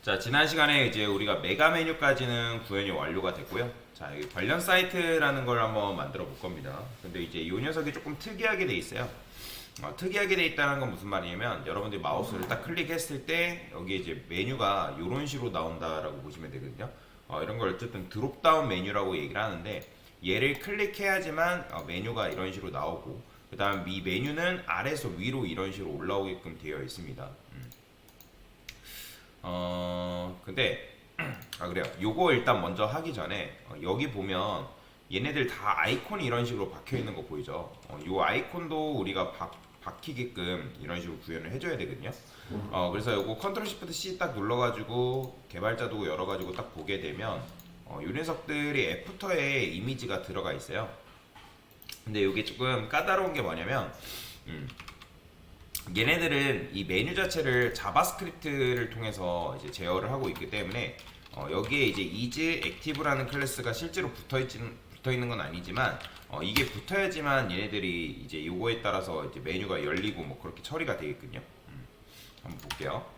자, 지난 시간에 이제 우리가 메가 메뉴까지는 구현이 완료가 됐고요. 자, 여기 관련 사이트라는 걸 한번 만들어 볼 겁니다. 근데 이제 이 녀석이 조금 특이하게 돼 있어요. 특이하게 돼 있다는 건 무슨 말이냐면 여러분들이 마우스를 딱 클릭했을 때 여기 이제 메뉴가 이런 식으로 나온다라고 보시면 되거든요. 이런 걸 어쨌든 드롭다운 메뉴라고 얘기를 하는데 얘를 클릭해야지만 메뉴가 이런 식으로 나오고 그 다음 이 메뉴는 아래에서 위로 이런 식으로 올라오게끔 되어 있습니다. 근데 그래요. 요거 일단 먼저 하기 전에 여기 보면 얘네들 다 아이콘이 이런 식으로 박혀 있는 거 보이죠? 요 아이콘도 우리가 박히게끔 이런 식으로 구현을 해줘야 되거든요. 그래서 요거 컨트롤 시프트 C 딱 눌러가지고 개발자 도구 열어가지고 딱 보게 되면 요 녀석들이 애프터에 이미지가 들어가 있어요. 근데 요게 조금 까다로운 게 뭐냐면 얘네들은 이 메뉴 자체를 자바스크립트를 통해서 이제 제어를 하고 있기 때문에 여기에 이제 is active라는 클래스가 실제로 붙어 있는 건 아니지만 이게 붙어야지만 얘네들이 이제 요거에 따라서 이제 메뉴가 열리고 뭐 그렇게 처리가 되겠군요. 한번 볼게요.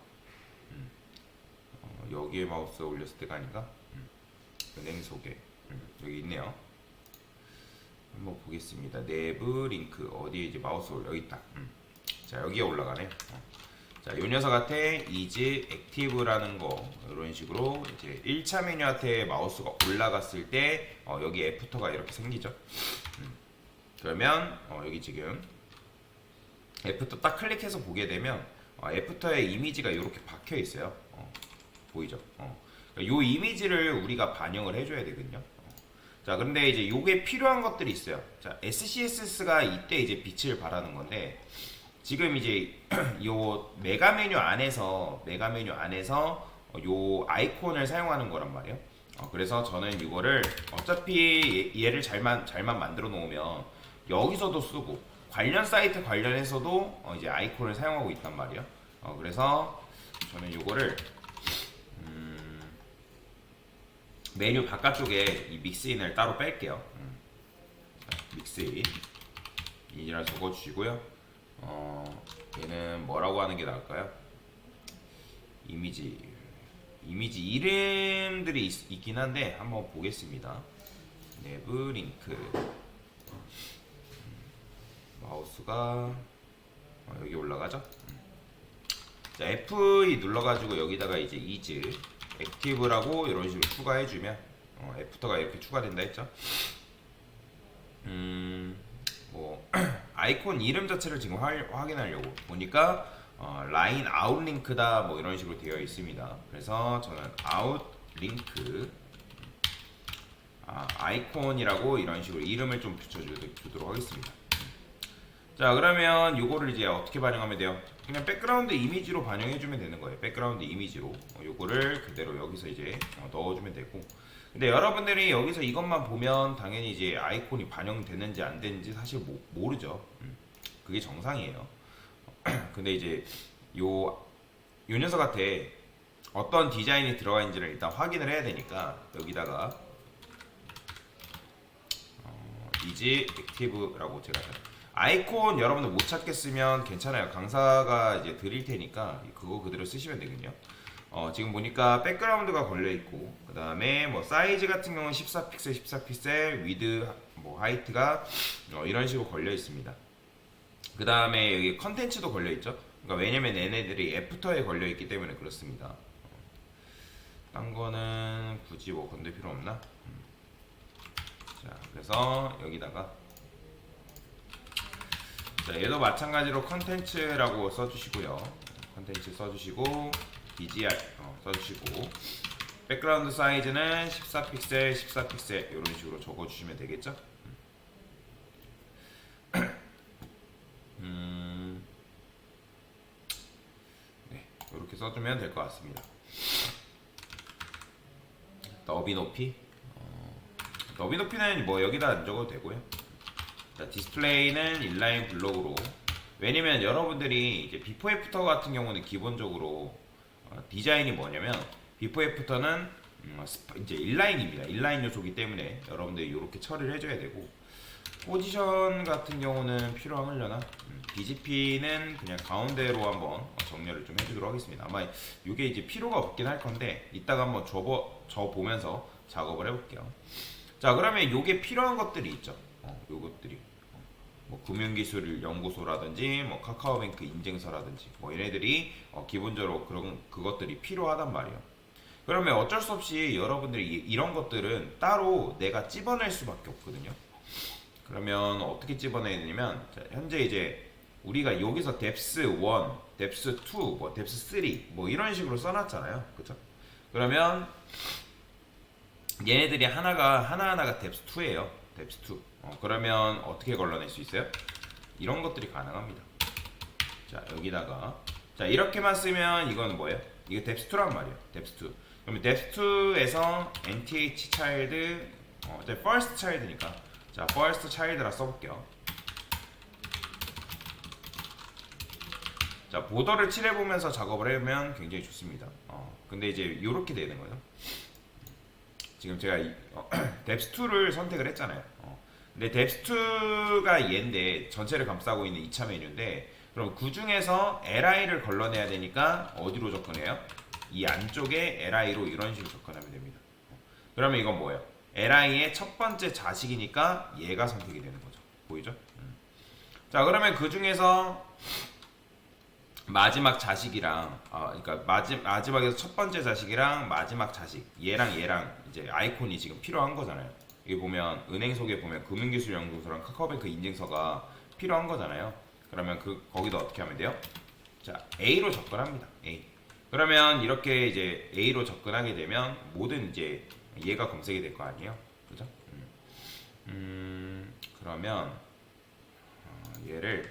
여기에 마우스 올렸을 때가 아닌가? 은행 소개 여기 있네요. 한번 보겠습니다. 내부 링크 어디에 이제 마우스 올려 여기 있다. 자, 여기에 올라가네. 자, 요 녀석한테 is active라는 거 이런 식으로 이제 1차 메뉴한테 마우스가 올라갔을 때 여기 애프터가 이렇게 생기죠. 그러면 여기 지금 애프터 딱 클릭해서 보게 되면 애프터에 이미지가 이렇게 박혀 있어요. 보이죠? 요 이미지를 우리가 반영을 해줘야 되거든요. 자, 그런데 이제 요게 필요한 것들이 있어요. 자, SCSS가 이때 이제 빛을 발하는 건데 지금 이제 요 메가 메뉴 안에서 요 아이콘을 사용하는 거란 말이에요. 그래서 저는 이거를 어차피 얘를 잘만 만들어 놓으면 여기서도 쓰고 관련 사이트 관련해서도 이제 아이콘을 사용하고 있단 말이에요. 그래서 저는 이거를 메뉴 바깥쪽에 이 믹스인을 따로 뺄게요. 믹스인 인이라 적어주시고요. 얘는 뭐라고 하는 게 나을까요? 이미지 이름들이 있긴 한데 한번 보겠습니다. 내부 링크 마우스가 여기 올라가죠? 자, F2 눌러가지고 여기다가 이제 is active라고 이런 식으로 추가해주면 애프터가 이렇게 추가된다 했죠? 뭐 아이콘 이름 자체를 지금 확인하려고 보니까 라인 아웃 링크다 뭐 이런 식으로 되어 있습니다. 그래서 저는 아웃 링크 아이콘이라고 이런 식으로 이름을 좀 붙여주도록 하겠습니다. 자, 그러면 요거를 이제 어떻게 반영하면 돼요? 그냥 백그라운드 이미지로 반영해주면 되는 거예요. 백그라운드 이미지로 요거를 그대로 여기서 이제 넣어주면 되고, 근데 여러분들이 여기서 이것만 보면 당연히 이제 아이콘이 반영되는지 안 되는지 사실 모르죠. 그게 정상이에요. 근데 이제 요 녀석한테 어떤 디자인이 들어가 있는지를 일단 확인을 해야 되니까 여기다가 is active라고 제가 아이콘 여러분들 못 찾겠으면 괜찮아요. 강사가 이제 드릴 테니까 그거 그대로 쓰시면 되거든요. 지금 보니까 백그라운드가 걸려있고 그 다음에 뭐 사이즈 같은 경우는 14픽셀 14픽셀 위드 뭐 하이트가 이런 식으로 걸려있습니다. 그 다음에 여기 컨텐츠도 걸려있죠. 그러니까 왜냐면 얘네들이 애프터에 걸려있기 때문에 그렇습니다. 딴 거는 굳이 뭐 건들 필요 없나? 자, 그래서 여기다가 자, 얘도 마찬가지로 컨텐츠라고 써주시고요. 컨텐츠 써주시고 BGR 써주시고 백그라운드 사이즈는 14픽셀 14픽셀 이런 식으로 적어주시면 되겠죠. 네, 이렇게 써주면 될 것 같습니다. 너비 높이 너비 높이는 뭐 여기다 안 적어도 되고요. 자, 디스플레이는 인라인 블록으로, 왜냐면 여러분들이 이제 비포 애프터 같은 경우는 기본적으로 디자인이 뭐냐면 비포 애프터는 이제 인라인입니다. 인라인 요소이기 때문에 여러분들이 이렇게 처리를 해줘야 되고, 포지션 같은 경우는 필요하려나? BGP는 그냥 가운데로 한번 정렬을 좀 해주도록 하겠습니다. 아마 이게 이제 필요가 없긴 할 건데 이따가 한번 저 보면서 작업을 해볼게요. 자, 그러면 요게 필요한 것들이 있죠. 요것들이 뭐 금융기술 연구소라든지 뭐 카카오뱅크 인증서라든지 뭐 얘네들이 기본적으로 그것들이 필요하단 말이에요. 그러면 어쩔 수 없이 여러분들이 이런 것들은 따로 내가 찝어낼 수밖에 없거든요. 그러면 어떻게 찝어내야 되냐면, 자, 현재 이제 우리가 여기서 뎁스 1, 뎁스 2, 뭐 뎁스 3, 뭐 이런 식으로 써놨잖아요. 그죠? 그러면 얘네들이 하나하나가 뎁스 2예요. 뎁스 2. 그러면 어떻게 걸러낼 수 있어요? 이런 것들이 가능합니다. 자, 여기다가 자, 이렇게만 쓰면 이건 뭐예요? 이게 뎁스 2란 말이에요. 뎁스 2. 그러면 뎁스 2에서 nth child first child니까 자, first child라 써볼게요. 자, 보더를 칠해보면서 작업을 하면 굉장히 좋습니다. 근데 이제 이렇게 되는 거예요. 지금 제가 뎁스2를 선택을 했잖아요. 근데 뎁스2가 얘인데 전체를 감싸고 있는 2차 메뉴인데, 그럼 그 중에서 li를 걸러내야 되니까 어디로 접근해요? 이 안쪽에 li로 이런 식으로 접근하면 됩니다. 그러면 이건 뭐예요? li의 첫 번째 자식이니까 얘가 선택이 되는 거죠. 보이죠? 자, 그러면 그 중에서 마지막 자식이랑 그러니까 마지막에서 첫 번째 자식이랑 마지막 자식 얘랑 이제 아이콘이 지금 필요한 거잖아요. 여기 보면 은행 속에 보면 금융기술연구소랑 카카오뱅크 인증서가 필요한 거잖아요. 그러면 거기도 어떻게 하면 돼요? 자, A로 접근합니다. A. 그러면 이렇게 이제 A로 접근하게 되면 모든 이제 얘가 검색이 될 거 아니에요, 그죠? 그러면 얘를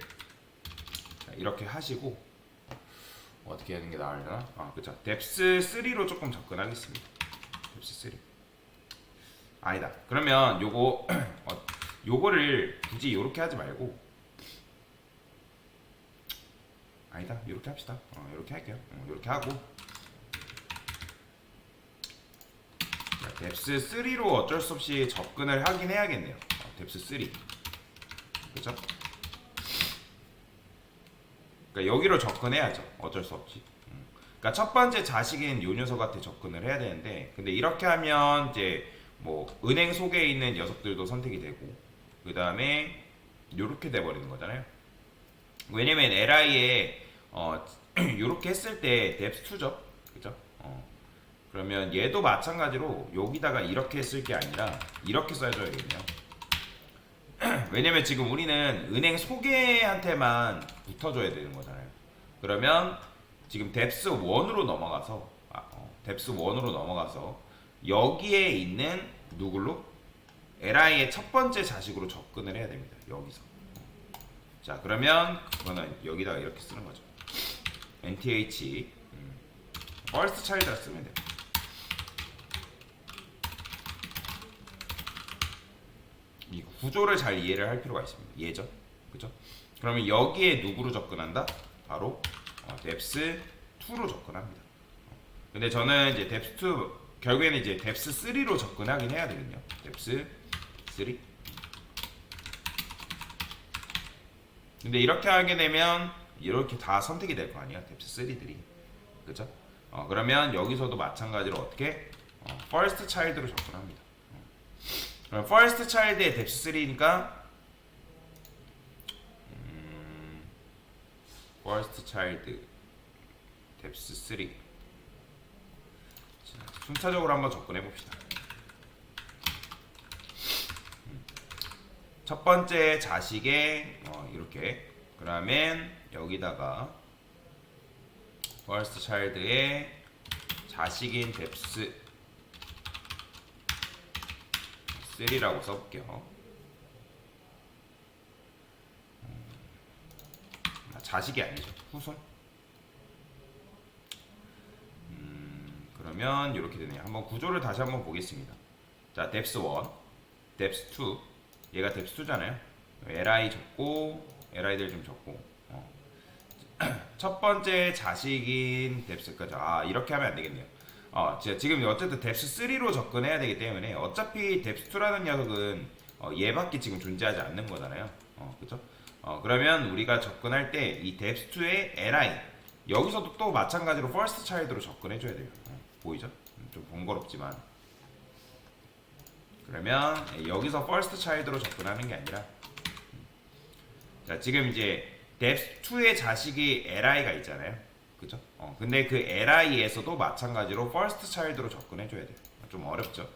이렇게 하시고 어떻게 하는 게 나으려나? 그쵸. 뎁스 3로 조금 접근하겠습니다. 뎁스 3. 아니다. 그러면 요거를 굳이 요렇게 하지 말고, 아니다. 요렇게 합시다. 요렇게 할게요. 요렇게 하고, 자, 뎁스 3로 어쩔 수 없이 접근을 하긴 해야겠네요. 뎁스 3. 그쵸? 그러니까 여기로 접근해야죠. 어쩔 수 없지. 그러니까 첫 번째 자식인 요 녀석한테 접근을 해야 되는데, 근데 이렇게 하면 이제 뭐 은행 속에 있는 녀석들도 선택이 되고, 그 다음에 요렇게 돼버리는 거잖아요. 왜냐면 li에 요렇게 했을 때 뎁스2죠, 그죠? 그러면 얘도 마찬가지로 여기다가 이렇게 했을 게 아니라 이렇게 써줘야겠네요. 왜냐면 지금 우리는 은행 소개한테만 붙어줘야 되는 거잖아요. 그러면 지금 뎁스 1으로 넘어가서 여기에 있는 누굴로? li의 첫 번째 자식으로 접근을 해야 됩니다. 여기서. 자, 그러면 그거는 여기다가 이렇게 쓰는 거죠. nth first child라 쓰면 돼요. 이 구조를 잘 이해를 할 필요가 있습니다. 얘죠, 그죠? 그러면 여기에 누구로 접근한다? 바로 뎁스 2로 접근합니다. 근데 저는 이제 뎁스 2 결국에는 이제 뎁스 3로 접근하긴 해야 되거든요. 뎁스 3. 근데 이렇게 하게 되면 이렇게 다 선택이 될 거 아니야, 뎁스 3들이, 그죠? 그러면 여기서도 마찬가지로 어떻게 first child로 접근합니다. 그럼 first child의 뎁스 3니까 first child 뎁스 3. 자, 순차적으로 한번 접근해 봅시다. 첫 번째 자식에 이렇게, 그러면 여기다가 first child의 자식인 뎁스 3라고 써볼게요. 자식이 아니죠, 후손. 그러면 이렇게 되네요. 한번 구조를 다시 한번 보겠습니다. 자, 뎁스 1, 뎁스 2, 얘가 뎁스 2잖아요. li 적고 li들 좀 적고, 첫 번째 자식인 뎁스까지. 이렇게 하면 안 되겠네요. 지금 어쨌든 뎁스 3로 접근해야 되기 때문에 어차피 뎁스 2라는 녀석은 얘밖에 지금 존재하지 않는 거잖아요. 그죠? 그러면 우리가 접근할 때 이 depth2의 li 여기서도 또 마찬가지로 first child로 접근해줘야 돼요. 보이죠? 좀 번거롭지만 그러면 여기서 first child로 접근하는 게 아니라 자 지금 이제 depth2의 자식이 li가 있잖아요. 그죠? 근데 그 li에서도 마찬가지로 first child로 접근해줘야 돼요. 좀 어렵죠?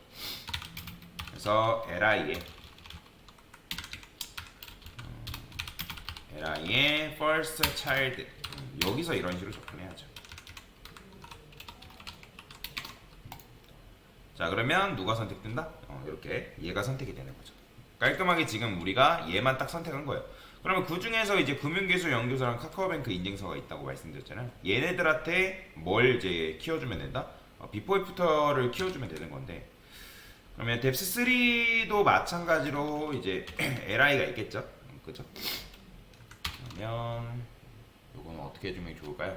그래서 li의 first child 여기서 이런 식으로 접근해야죠. 자 그러면 누가 선택된다? 이렇게 얘가 선택이 되는 거죠. 깔끔하게 지금 우리가 얘만 딱 선택한 거예요. 그러면 그 중에서 이제 금융기술 연구소랑 카카오뱅크 인증서가 있다고 말씀드렸잖아요. 얘네들한테 뭘 이제 키워주면 된다? 비포 애프터를 키워주면 되는 건데 그러면 뎁스3도 마찬가지로 이제 li가 있겠죠? 그죠? 그러면 이건 어떻게 해주면 좋을까요?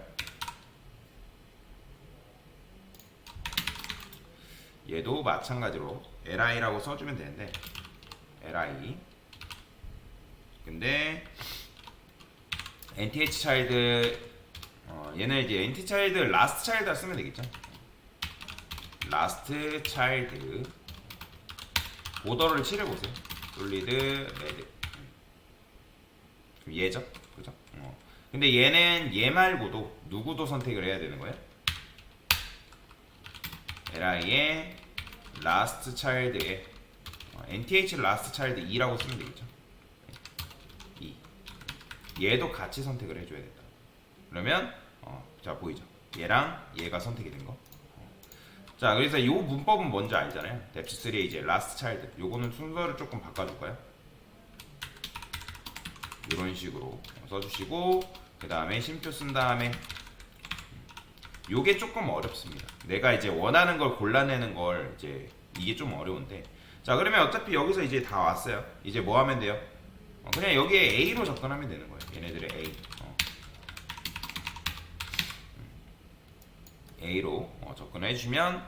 얘도 마찬가지로 li라고 써주면 되는데 li 근데 nth 차일드 얘는 이제 nth 차일드 라스트 차일드 쓰면 되겠죠. 라스트 차일드 보더를 칠해보세요. 솔리드 레드 얘죠, 그죠? 근데 얘는 얘 말고도 누구도 선택을 해야 되는 거예요. li의 라스트 차일드에 nth 라스트 차일드 2라고 쓰면 되겠죠. 2 얘도 같이 선택을 해줘야 된다. 그러면 자 보이죠? 얘랑 얘가 선택이 된 거. 자 그래서 이 문법은 뭔지 알잖아요. 뎁스3의 이제 라스트 차일드 요거는 순서를 조금 바꿔줄까요? 이런 식으로 써주시고 그 다음에 쉼표 쓴 다음에 요게 조금 어렵습니다. 내가 이제 원하는 걸 골라내는 걸 이제 이게 좀 어려운데 자 그러면 어차피 여기서 이제 다 왔어요. 이제 뭐 하면 돼요? 그냥 여기에 A로 접근하면 되는 거예요. 얘네들의 A A로 접근해 주시면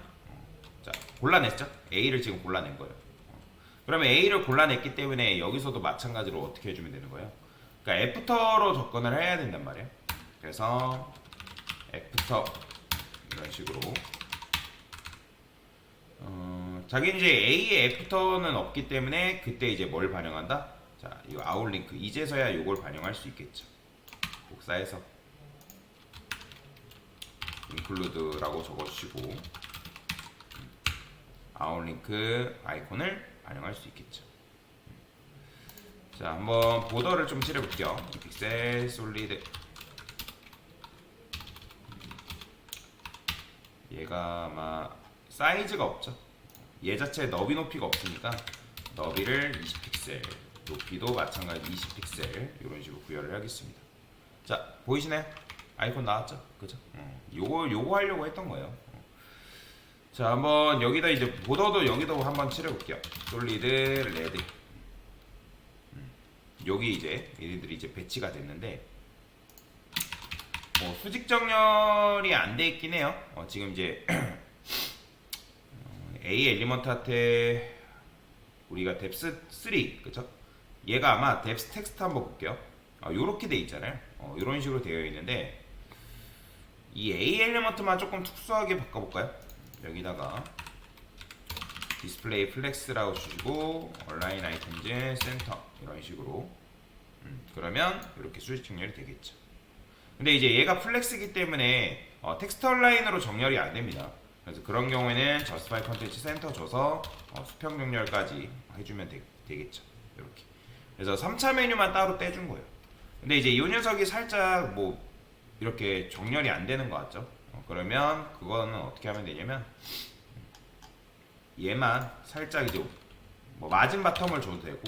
자 골라냈죠? A를 지금 골라낸 거예요. 그러면 A를 골라냈기 때문에 여기서도 마찬가지로 어떻게 해주면 되는 거예요? 그러니까 애프터로 접근을 해야 된단 말이에요. 그래서 애프터 이런 식으로 자기는 이제 A의 애프터는 없기 때문에 그때 이제 뭘 반영한다? 자 이거 아웃링크 이제서야 요걸 반영할 수 있겠죠. 복사해서 include라고 적어주시고 아웃링크 아이콘을 반영할 수 있겠죠. 자 한번 보더를 좀 칠해볼게요. 픽셀 솔리드 얘가 아마 사이즈가 없죠. 얘 자체 너비 높이가 없으니까 너비를 20픽셀 높이도 마찬가지 20픽셀 이런 식으로 구현을 하겠습니다. 자 보이시나요? 아이콘 나왔죠? 그죠? 요거 하려고 했던 거예요. 자 한번 여기다 이제 보더도 여기도 한번 칠해볼게요. 솔리드 레드 여기 이제 얘네들이 이제 배치가 됐는데 수직 정렬이 안 돼 있긴 해요. 지금 이제 A 엘리먼트한테 우리가 뎁스3 그쵸? 얘가 아마 뎁스 텍스트 한번 볼게요. 요렇게 돼 있잖아요. 이런 식으로 되어 있는데 이 A 엘리먼트만 조금 특수하게 바꿔볼까요? 여기다가 디스플레이 플렉스라고 주시고 얼라인 아이템즈 센터 이런 식으로 그러면 이렇게 수직 정렬이 되겠죠. 근데 이제 얘가 플렉스이기 때문에 텍스트 얼라인으로 정렬이 안 됩니다. 그래서 그런 경우에는 저스티파이 컨텐츠 센터 줘서 수평 정렬까지 해주면 되겠죠. 이렇게. 그래서 3차 메뉴만 따로 떼준 거예요. 근데 이제 이 녀석이 살짝 뭐 이렇게 정렬이 안 되는 것 같죠? 그러면 그거는 어떻게 하면 되냐면 얘만 살짝 이제 뭐 마진 바텀을 줘도 되고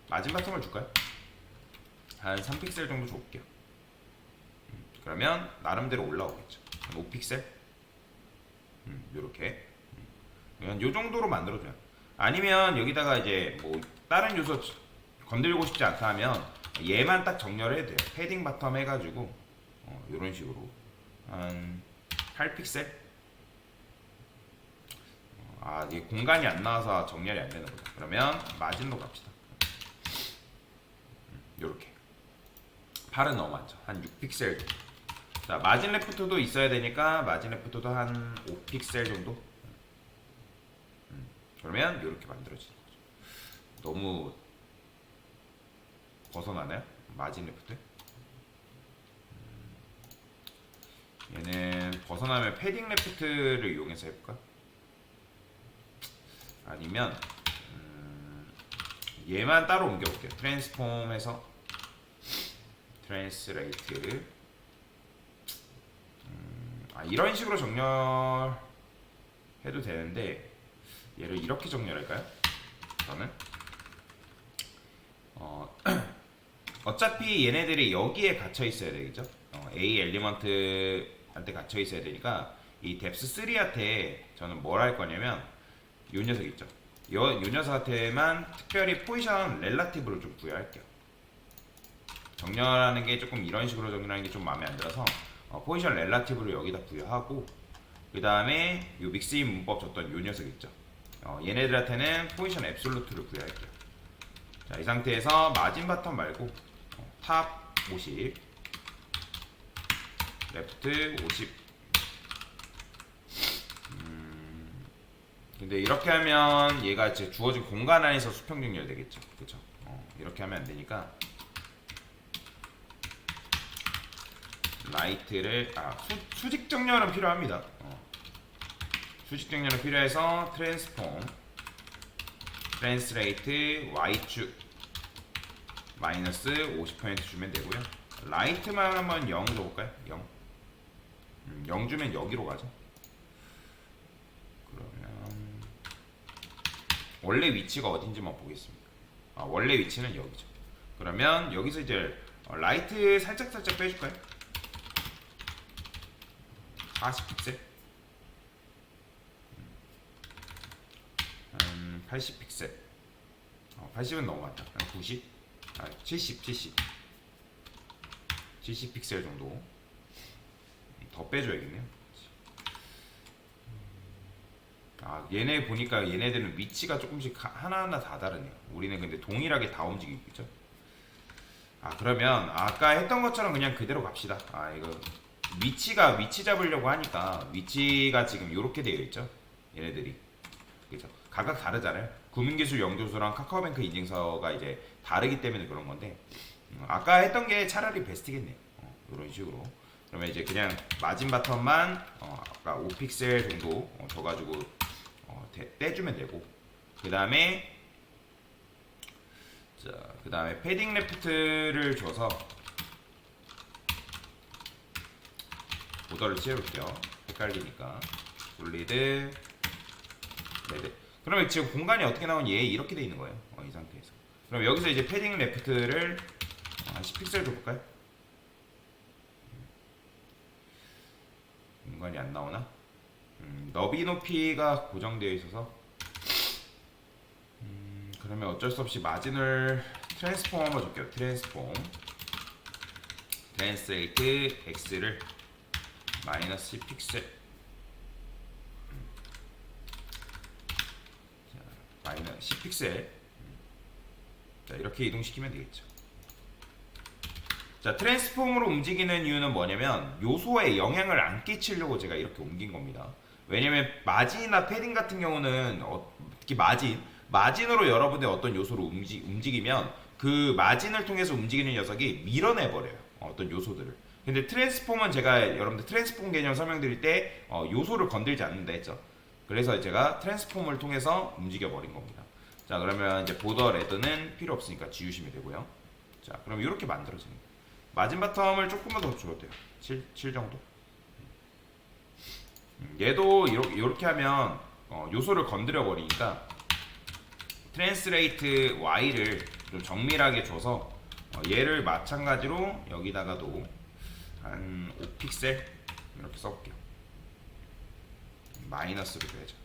마진 바텀을 줄까요? 한 3픽셀 정도 줘볼게요. 그러면 나름대로 올라오겠죠. 5픽셀 요렇게 요 정도로 만들어줘요. 아니면 여기다가 이제 뭐 다른 요소 건들고 싶지 않다 하면 얘만 딱 정렬을 해도 돼요. 패딩 바텀 해가지고 요런 식으로 한 8픽셀 이게 공간이 안 나와서 정렬이 안 되는 거죠. 그러면 마진로 갑시다. 요렇게 팔은 너무 많죠. 한 6픽셀 정도. 자, 마진 레프트도 있어야 되니까 마진 레프트도 한 5픽셀 정도. 그러면 이렇게 만들어지는 거죠. 너무 벗어나나요? 마진 레프트? 얘는 벗어나면 패딩 레프트를 이용해서 해볼까? 아니면 얘만 따로 옮겨볼게요. 트랜스폼해서 트랜스레이트. 이런 식으로 정렬해도 되는데 얘를 이렇게 정렬할까요? 저는 어차피 얘네들이 여기에 갇혀 있어야 되겠죠? A 엘리먼트한테 갇혀 있어야 되니까 이 뎁스 3한테 저는 뭘 할 거냐면 요 녀석 있죠? 요 녀석한테만 특별히 포지션 렐라티브를 좀 부여할게요. 정렬하는 게 조금 이런 식으로 정렬하는 게 좀 마음에 안 들어서 포지션 렐라티브를 여기다 부여하고 그 다음에 요 믹스인 문법 줬던 요 녀석 있죠? 얘네들한테는 포지션 앱솔루트를 부여할게요. 자, 이 상태에서 마진 바텀 말고 탑 50, 레프트 50. 근데 이렇게 하면 얘가 이제 주어진 공간 안에서 수평 정렬 되겠죠. 그쵸? 이렇게 하면 안 되니까 라이트를 수직 정렬은 필요합니다. 수직 정렬은 필요해서 트랜스폼 트랜스레이트 Y축 마이너스 50% 주면 되고요. 라이트만 한번 0 줘볼까요? 0. 0 주면 여기로 가죠. 그러면 원래 위치가 어딘지만 보겠습니다. 원래 위치는 여기죠. 그러면 여기서 이제 라이트 살짝 빼줄까요? 40픽셀 80픽셀 80은 너무 많다. 90? 70 픽셀 정도 더 빼줘야겠네요. 얘네 보니까 얘네들은 위치가 조금씩 하나하나 다 다르네요. 우리는 근데 동일하게 다 움직이고 있죠. 그러면 아까 했던 것처럼 그냥 그대로 갑시다. 이거 위치 잡으려고 하니까 위치가 지금 이렇게 되어 있죠. 얘네들이 그죠? 각각 다르잖아요. 구민기술 영조소랑 카카오뱅크 인증서가 이제 다르기 때문에 그런 건데 아까 했던 게 차라리 베스트겠네요. 이런 식으로. 그러면 이제 그냥 마진 바텀만 아까 5픽셀 정도 줘가지고 떼주면 되고 그 다음에 패딩 레프트를 줘서 보더를 채울게요. 헷갈리니까 솔리드 레드. 그러면 지금 공간이 어떻게 나오니? 얘 이렇게 돼 있는 거예요. 이 상태에서. 그럼 여기서 이제 패딩 레프트를 10픽셀 줘볼까요? 공간이 안 나오나? 너비 높이가 고정되어 있어서 그러면 어쩔 수 없이 마진을 트랜스폼 한번 줄게요. 트랜스폼 트랜스레이트 X를 마이너스 10픽셀 마이너스 10픽셀 자, 이렇게 이동시키면 되겠죠. 자, 트랜스폼으로 움직이는 이유는 뭐냐면 요소에 영향을 안 끼치려고 제가 이렇게 옮긴 겁니다. 왜냐면 마진이나 패딩 같은 경우는 특히 마진으로 여러분의 어떤 요소를 움직이면 그 마진을 통해서 움직이는 녀석이 밀어내버려요. 어떤 요소들을. 근데 트랜스폼은 제가 여러분들 트랜스폼 개념 설명드릴 때 요소를 건들지 않는다 했죠. 그래서 제가 트랜스폼을 통해서 움직여버린 겁니다. 자, 그러면 이제 보더 레드는 필요 없으니까 지우시면 되고요. 자, 그럼 이렇게 만들어지는 거예요. 마진 바텀을 조금만 더 줘도 돼요. 7 정도. 얘도 이렇게 하면 요소를 건드려 버리니까 트랜스레이트 Y를 좀 정밀하게 줘서 얘를 마찬가지로 여기다가도 한 5픽셀 이렇게 써볼게요. 마이너스로 줘야죠.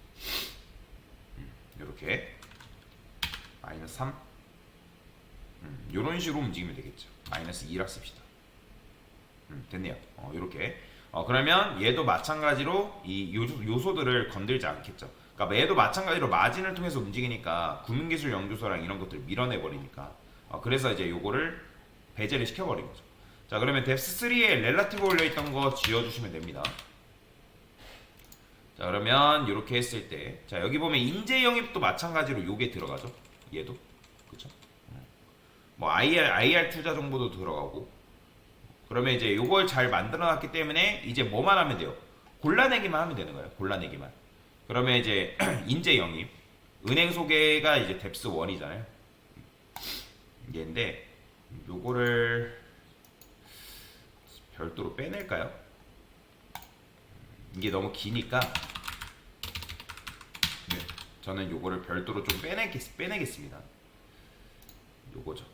이렇게 마이너스 3 이런 식으로 움직이면 되겠죠. 마이너스 2라 씁시다. 됐네요. 이렇게 그러면 얘도 마찬가지로 이 요소들을 건들지 않겠죠. 그러니까 얘도 마찬가지로 마진을 통해서 움직이니까 구민기술 영주소랑 이런 것들을 밀어내 버리니까 그래서 이제 요거를 배제를 시켜버린 거죠. 자, 그러면 뎁스3에 렐라티브 올려있던 거 지워주시면 됩니다. 자, 그러면 이렇게 했을 때, 자, 여기 보면 인재 영입도 마찬가지로 요게 들어가죠. 얘도. 그쵸? 뭐 IR 투자 정보도 들어가고. 그러면 이제 요걸 잘 만들어 놨기 때문에 이제 뭐만 하면 돼요? 골라내기만 하면 되는 거예요. 골라내기만. 그러면 이제 인재 영입, 은행 소개가 이제 뎁스 1이잖아요. 얘인데 요거를 별도로 빼낼까요? 이게 너무 기니까 네, 저는 요거를 별도로 좀 빼내겠습니다. 요거죠.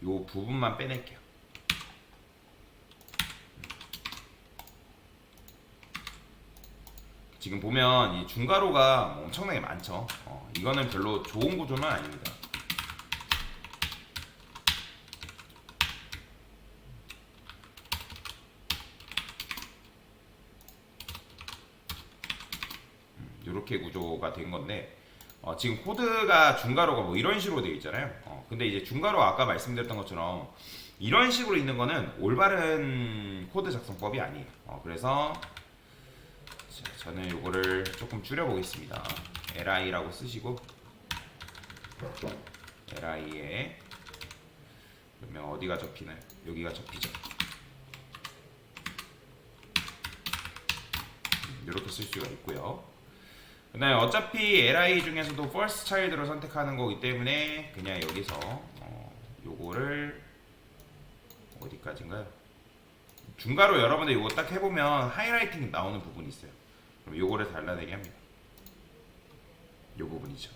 요 부분만 빼낼게요. 지금 보면 이 중괄호가 엄청나게 많죠. 이거는 별로 좋은 구조는 아닙니다. 이렇게 구조가 된 건데 지금 코드가 중괄호가 뭐 이런 식으로 되어 있잖아요. 근데 이제 중괄호 아까 말씀드렸던 것처럼 이런 식으로 있는 거는 올바른 코드 작성법이 아니에요. 그래서 저는 이거를 조금 줄여보겠습니다. li라고 쓰시고 li에 그러면 어디가 접히나요? 여기가 접히죠. 이렇게 쓸 수가 있고요. 그 다음에 어차피 li 중에서도 first child를 선택하는 거기 때문에 그냥 여기서 요거를 어디까지인가요? 중괄호 여러분들 요거 딱 해보면 하이라이팅 나오는 부분이 있어요. 그럼 요거를 잘라내게 합니다. 요 부분이죠.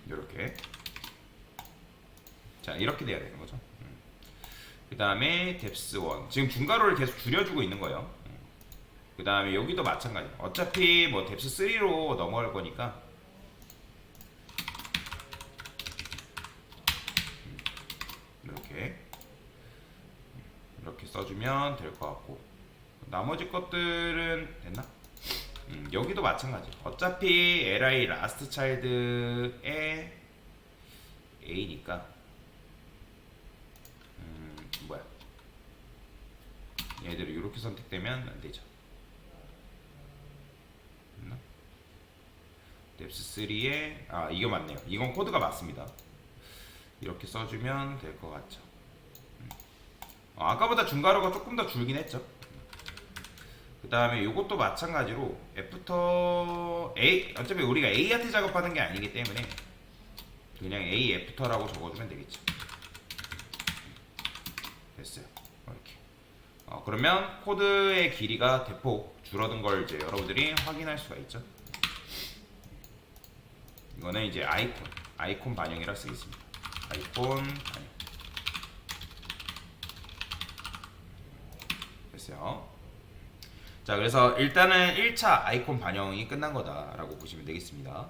요렇게. 자, 이렇게 돼야 되는 거죠. 그 다음에 뎁스1 지금 중괄호를 계속 줄여주고 있는 거예요. 그 다음에 여기도 마찬가지. 어차피 뭐 뎁스3로 넘어갈 거니까 이렇게 써주면 될 것 같고 나머지 것들은 됐나? 여기도 마찬가지. 어차피 li last child의 a니까 뭐야? 얘들이 이렇게 선택되면 안 되죠. 뎁스3에 이거 맞네요. 이건 코드가 맞습니다. 이렇게 써주면 될 것 같죠. 아까보다 중괄호가 조금 더 줄긴 했죠. 그 다음에 이것도 마찬가지로 애프터 A 어차피 우리가 A한테 작업하는 게 아니기 때문에 그냥 A 애프터라고 적어주면 되겠죠. 됐어요. 이렇게. 그러면 코드의 길이가 대폭 줄어든 걸 이제 여러분들이 확인할 수가 있죠. 이거는 이제 아이콘 반영이라 쓰겠습니다. 아이콘 반영. 됐어요. 자, 그래서 일단은 1차 아이콘 반영이 끝난 거다라고 보시면 되겠습니다.